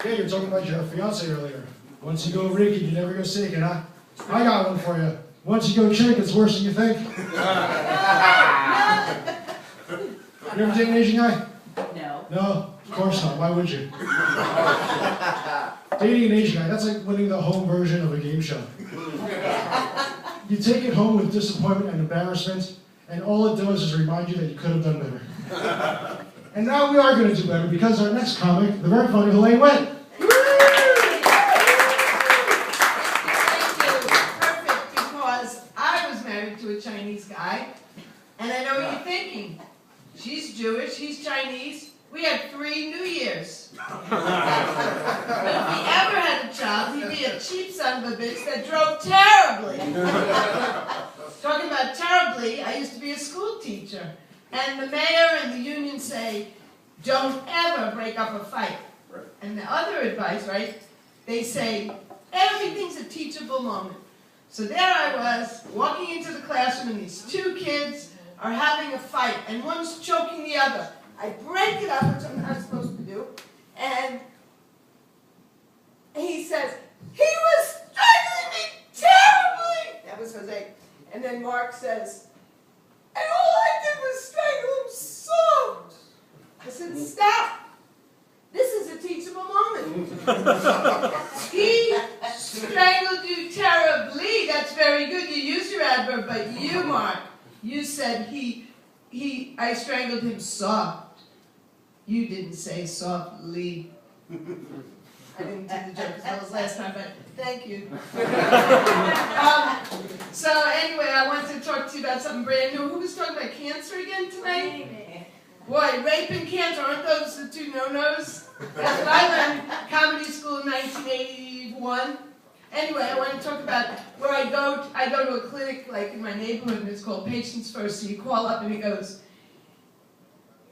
Yeah, you were talking about your fiance earlier. Once you go Ricky, you never go seeking, huh? I got one for you. Once you go chick, it's worse than you think. You ever date an Asian guy? No. No, of course not. Why would you? Dating an Asian guy, that's like winning the home version of a game show. You take it home with disappointment and embarrassment, and all it does is remind you that you could have done better. And now we are going to do better because our next comic, the very funny Helene went. Thank you. Perfect, because I was married to a Chinese guy, and I know what you're thinking. She's Jewish, he's Chinese. We had 3 New Years. But if he ever had a child, he'd be a cheap son of a bitch that drove terribly. Talking about terribly, I used to be a school teacher. And the mayor and the union say, don't ever break up a fight. And the other advice, right, they say, everything's a teachable moment. So there I was, walking into the classroom, and these 2 kids are having a fight, and one's choking the other. I break it up, which I'm not supposed to do, and he says, he was strangling me terribly! That was Jose. And then Mark says, and all I did was strangle him soft. I said, stop. This is a teachable moment. He strangled you terribly. That's very good. You used your adverb, but you, Mark, you said I strangled him soft. You didn't say softly. I didn't do the joke because that was last time, but thank you. So anyway, I wanted to talk to you about something brand new. Who was talking about cancer again tonight? Boy, rape and cancer, aren't those the 2 no-nos? That's what I learned in comedy school in 1981. Anyway, I want to talk about where I go to a clinic like in my neighborhood, and it's called Patients First. So you call up and it goes,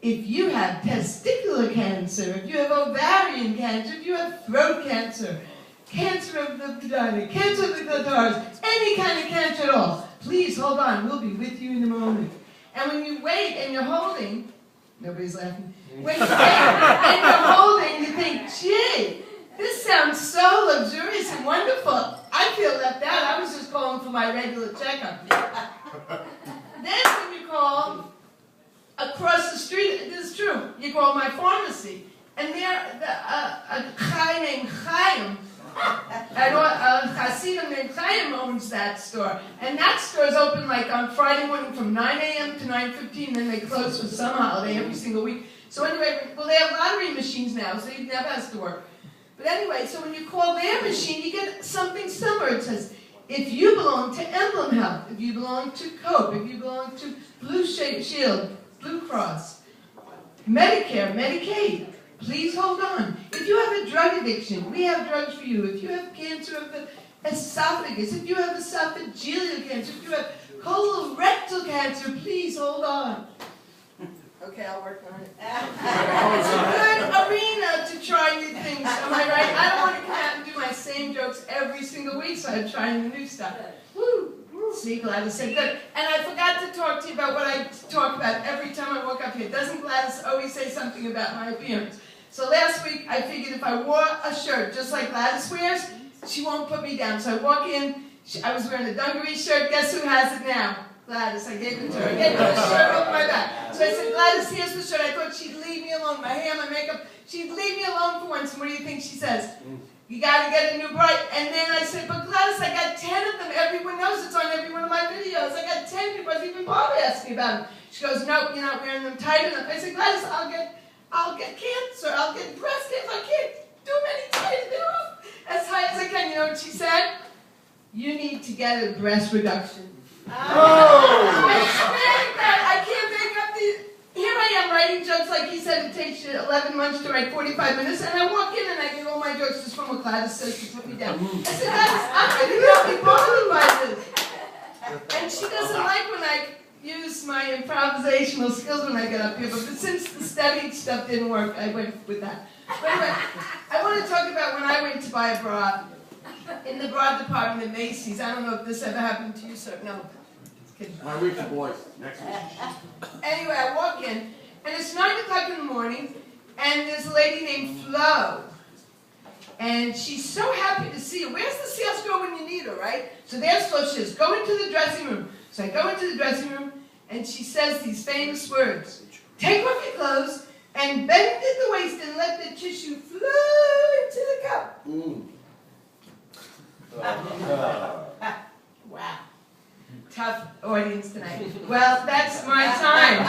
if you have testicular cancer, if you have ovarian cancer, if you have throat cancer, cancer of the vagina, cancer of the clitoris, any kind of cancer at all, please hold on, we'll be with you in a moment. And when you wait and you're holding, nobody's laughing, when you wait and you're holding, you think, gee, this sounds so luxurious and wonderful. I feel left out. I was just calling for my regular checkup. Then when you call across the street, this is true, you call my pharmacy, and there a guy named Chaim, a Hasidim named Chaim owns that store. And that store is open like on Friday morning from 9 a.m. to 9:15, then they close for some holiday every single week. So anyway, well, they have lottery machines now, so you never has to work. But anyway, so when you call their machine, you get something similar. It says, if you belong to Emblem Health, if you belong to COPE, if you belong to Blue Shield, Blue Cross, Medicare, Medicaid, please hold on. If you have a drug addiction, we have drugs for you. If you have cancer of the esophagus, if you have esophageal cancer, if you have colorectal cancer, please hold on. Okay, I'll work on it. It's a good arena to try new things, am I right? I don't want to come out and do my same jokes every single week, so I'm trying the new stuff. Woo! See, Gladys said good. And I forgot to talk to you about what I talk about every time I walk up here. Doesn't Gladys always say something about my appearance? So last week, I figured if I wore a shirt just like Gladys wears, she won't put me down. So I walk in, I was wearing a dungaree shirt. Guess who has it now? Gladys. I gave it to her. I gave her the shirt off my back. So I said, Gladys, here's the shirt. I thought she'd leave me alone. My hair, my makeup. She'd leave me alone for once. And what do you think she says? You got to get a new bride. And then I said, but Gladys, I got 10 of them. Everyone knows it's on every one of my videos. I got 10 because even Bob asked me about them. She goes, no, you're not wearing them tight enough. I said, Gladys, I'll get cancer. I'll get breast cancer. I can't do them any tighter. They're up as high as I can. You know what she said? You need to get a breast reduction. I can't make up these. Here I am writing jokes like he said it takes you 11 months to write 45 minutes, and I walk in and I get all my jokes just from what Gladys says to put me down. I said, Gladys, I'm going to not be bothered by this. And she doesn't like when I use my improvisational skills when I get up here, but since the studied stuff didn't work, I went with that. But anyway, I want to talk about when I went to buy a bra in the bra department at Macy's. I don't know if this ever happened to you, sir. No. Just kidding. My week for boys. Next week. Anyway, I walk in, and it's 9 o'clock in the morning, and And there's a lady named Flo. And she's so happy to see you. Where's the sales girl when you need her, right? So there's Flo. She says, go into the dressing room. So I go into the dressing room, and she says these famous words. Take off your clothes and bend at the waist and let the tissue flow into the cup. Wow. Tough audience tonight. Well, that's my time.